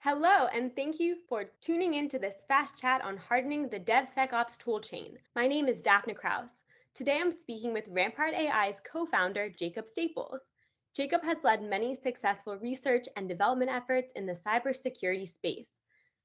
Hello, and thank you for tuning in to this fast chat on hardening the DevSecOps Toolchain. My name is Daphne Krause. Today I'm speaking with Rampart-AI's co-founder, Jacob Staples. Jacob has led many successful research and development efforts in the cybersecurity space.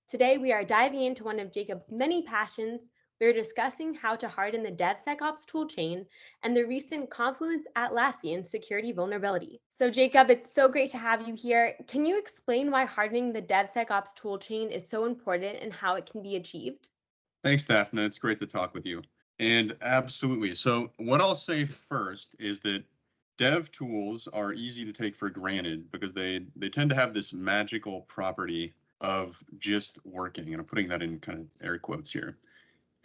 Today we are diving into one of Jacob's many passions. We're discussing how to harden the DevSecOps toolchain and the recent Confluence Atlassian security vulnerability. So Jacob, it's so great to have you here. Can you explain why hardening the DevSecOps toolchain is so important and how it can be achieved? Thanks, Daphne. It's great to talk with you. And absolutely. So what I'll say first is that dev tools are easy to take for granted because they tend to have this magical property of just working. And I'm putting that in kind of air quotes here.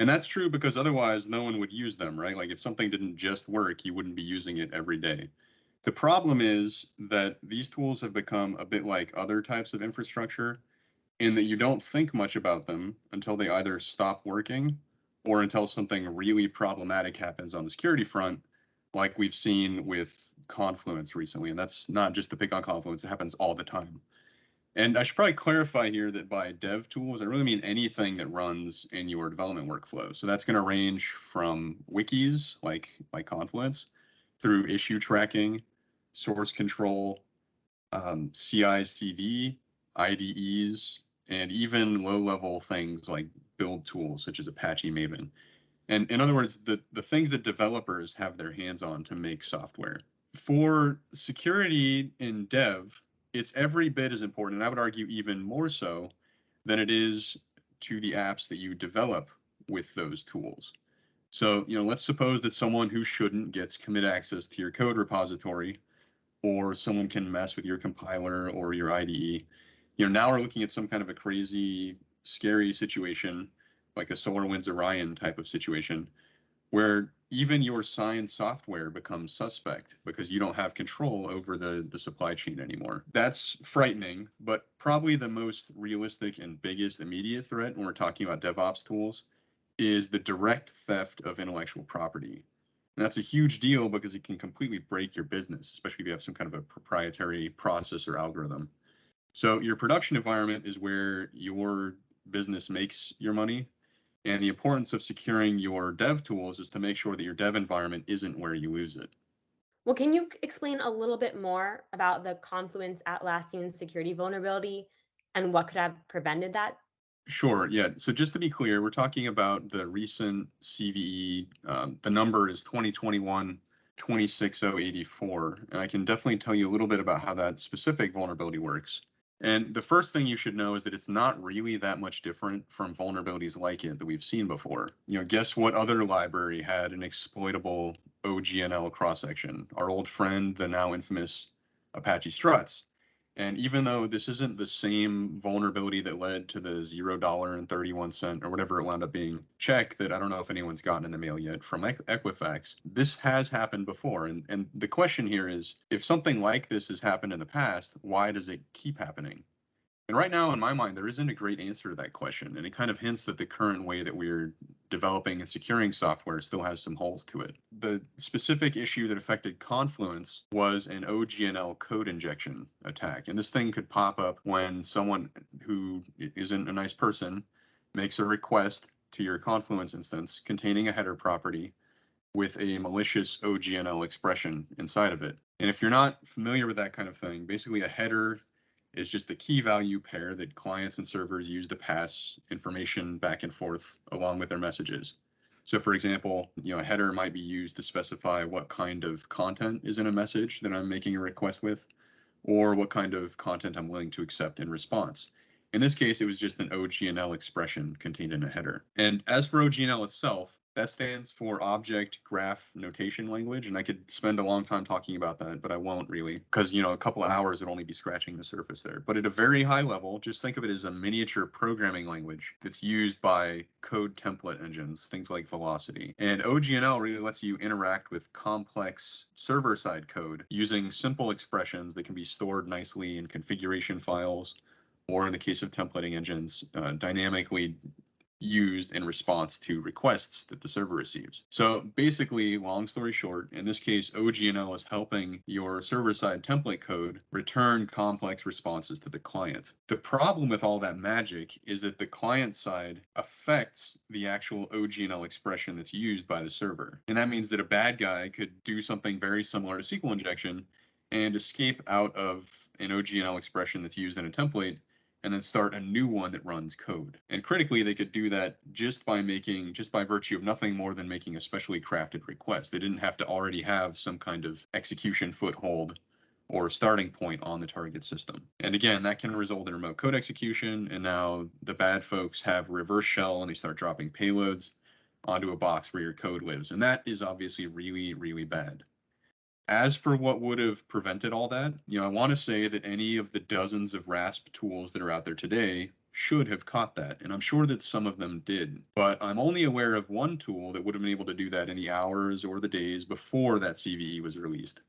And that's true because otherwise no one would use them, right? Like if something didn't just work, you wouldn't be using it every day. The problem is that these tools have become a bit like other types of infrastructure in that you don't think much about them until they either stop working or until something really problematic happens on the security front, like we've seen with Confluence recently. And that's not just to pick on Confluence, it happens all the time. And I should probably clarify here that by dev tools, I really mean anything that runs in your development workflow. So that's going to range from wikis like Confluence through issue tracking, source control, CI/CD, IDEs, and even low-level things like build tools such as Apache Maven. And in other words, the things that developers have their hands on to make software. For security in dev, it's every bit as important, and I would argue even more so than it is to the apps that you develop with those tools. So, let's suppose that someone who shouldn't gets commit access to your code repository, or someone can mess with your compiler or your IDE. Now we're looking at some kind of a crazy, scary situation, like a SolarWinds Orion type of situation, where even your signed software becomes suspect because you don't have control over the supply chain anymore. That's frightening, but probably the most realistic and biggest immediate threat when we're talking about DevOps tools is the direct theft of intellectual property. And that's a huge deal because it can completely break your business, especially if you have some kind of a proprietary process or algorithm. So your production environment is where your business makes your money. And the importance of securing your dev tools is to make sure that your dev environment isn't where you lose it. Well, can you explain a little bit more about the Confluence Atlassian security vulnerability and what could have prevented that? Sure, yeah. So just to be clear, we're talking about the recent CVE. The number is 2021 26084, and I can definitely tell you a little bit about how that specific vulnerability works. And the first thing you should know is that it's not really that much different from vulnerabilities like it that we've seen before. Guess what other library had an exploitable OGNL cross-section? Our old friend, the now infamous Apache Struts. And even though this isn't the same vulnerability that led to the $0.31 or whatever it wound up being check that I don't know if anyone's gotten in the mail yet from Equifax, this has happened before. And the question here is, if something like this has happened in the past, why does it keep happening? And right now, in my mind, there isn't a great answer to that question. And it kind of hints that the current way that we're developing and securing software still has some holes to it. The specific issue that affected Confluence was an OGNL code injection attack. And this thing could pop up when someone who isn't a nice person makes a request to your Confluence instance containing a header property with a malicious OGNL expression inside of it. And if you're not familiar with that kind of thing, basically a header is just a key value pair that clients and servers use to pass information back and forth along with their messages. So for example, a header might be used to specify what kind of content is in a message that I'm making a request with, or what kind of content I'm willing to accept in response. In this case, it was just an OGNL expression contained in a header. And as for OGNL itself, that stands for Object Graph Notation Language, and I could spend a long time talking about that, but I won't really, because a couple of hours would only be scratching the surface there. But at a very high level, just think of it as a miniature programming language that's used by code template engines, things like Velocity. And OGNL really lets you interact with complex server-side code using simple expressions that can be stored nicely in configuration files, or in the case of templating engines, dynamically used in response to requests that the server receives. So basically, long story short, in this case, OGNL is helping your server-side template code return complex responses to the client. The problem with all that magic is that the client side affects the actual OGNL expression that's used by the server. And that means that a bad guy could do something very similar to SQL injection and escape out of an OGNL expression that's used in a template and then start a new one that runs code. And critically, they could do that just by virtue of nothing more than making a specially crafted request. They didn't have to already have some kind of execution foothold or starting point on the target system. And again, that can result in remote code execution. And now the bad folks have reverse shell and they start dropping payloads onto a box where your code lives. And that is obviously really, really bad. As for what would have prevented all that, I want to say that any of the dozens of RASP tools that are out there today should have caught that. And I'm sure that some of them did. But I'm only aware of one tool that would have been able to do that in the hours or the days before that CVE was released.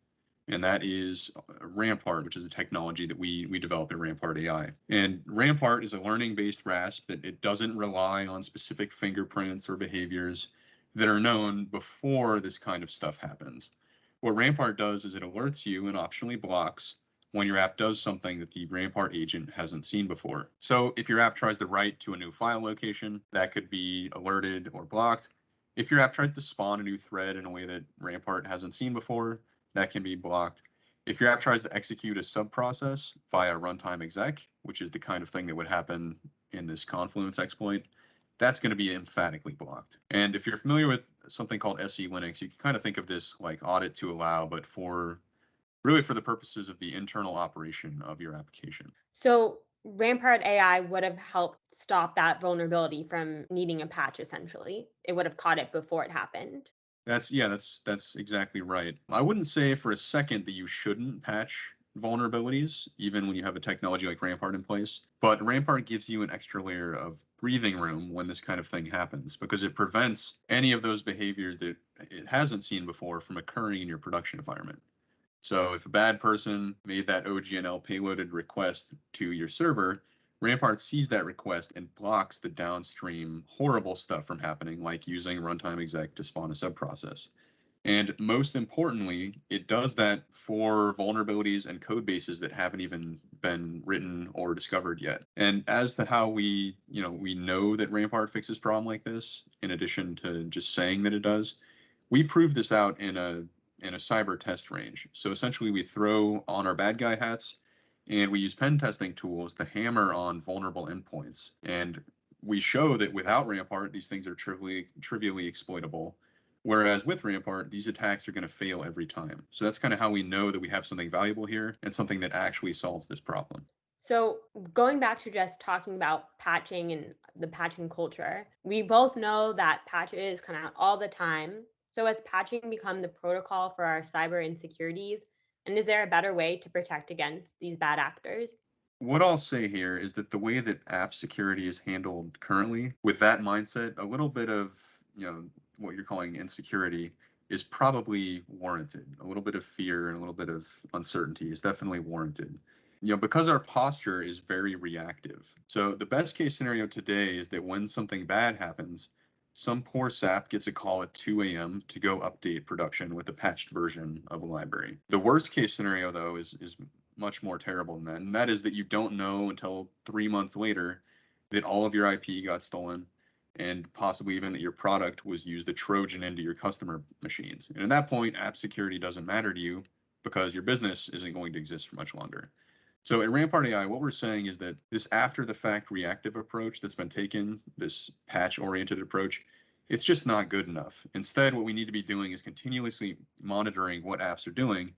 And that is Rampart, which is a technology that we developed at Rampart-AI. And Rampart is a learning-based RASP that it doesn't rely on specific fingerprints or behaviors that are known before this kind of stuff happens. What Rampart does is it alerts you and optionally blocks when your app does something that the Rampart agent hasn't seen before. So if your app tries to write to a new file location, that could be alerted or blocked. If your app tries to spawn a new thread in a way that Rampart hasn't seen before, that can be blocked. If your app tries to execute a subprocess via runtime exec, which is the kind of thing that would happen in this Confluence exploit, that's going to be emphatically blocked. And if you're familiar with something called SE Linux, you can kind of think of this like audit to allow, but for the purposes of the internal operation of your application. So Rampart AI would have helped stop that vulnerability from needing a patch, essentially. It would have caught it before it happened. That's exactly right. I wouldn't say for a second that you shouldn't patch vulnerabilities, even when you have a technology like Rampart in place. But Rampart gives you an extra layer of breathing room when this kind of thing happens, because it prevents any of those behaviors that it hasn't seen before from occurring in your production environment. So if a bad person made that OGNL payloaded request to your server, Rampart sees that request and blocks the downstream horrible stuff from happening, like using runtime exec to spawn a subprocess. And most importantly, it does that for vulnerabilities and code bases that haven't even been written or discovered yet. And as to how we know that Rampart fixes problem like this, in addition to just saying that it does, we prove this out in a cyber test range. So essentially we throw on our bad guy hats and we use pen testing tools to hammer on vulnerable endpoints. And we show that without Rampart, these things are trivially exploitable. Whereas with Rampart, these attacks are going to fail every time. So that's kind of how we know that we have something valuable here and something that actually solves this problem. So going back to just talking about patching and the patching culture, we both know that patches come out all the time. So has patching become the protocol for our cyber insecurities? And is there a better way to protect against these bad actors? What I'll say here is that the way that app security is handled currently, with that mindset, a little bit of, what you're calling insecurity is probably warranted. A little bit of fear and a little bit of uncertainty is definitely warranted. Because our posture is very reactive. So the best case scenario today is that when something bad happens, some poor sap gets a call at 2 a.m. to go update production with a patched version of a library. The worst case scenario, though, is much more terrible than that. And that is that you don't know until 3 months later that all of your IP got stolen and possibly even that your product was used to Trojan into your customer machines. And at that point, app security doesn't matter to you because your business isn't going to exist for much longer. So at Rampart AI, what we're saying is that this after the fact reactive approach that's been taken, this patch oriented approach, it's just not good enough. Instead, what we need to be doing is continuously monitoring what apps are doing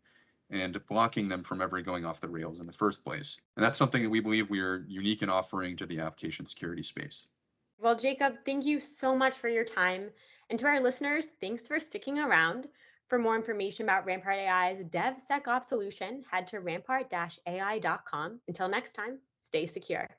and blocking them from ever going off the rails in the first place. And that's something that we believe we are unique in offering to the application security space. Well, Jacob, thank you so much for your time. And to our listeners, thanks for sticking around. For more information about Rampart AI's DevSecOps solution, head to rampart-ai.com. Until next time, stay secure.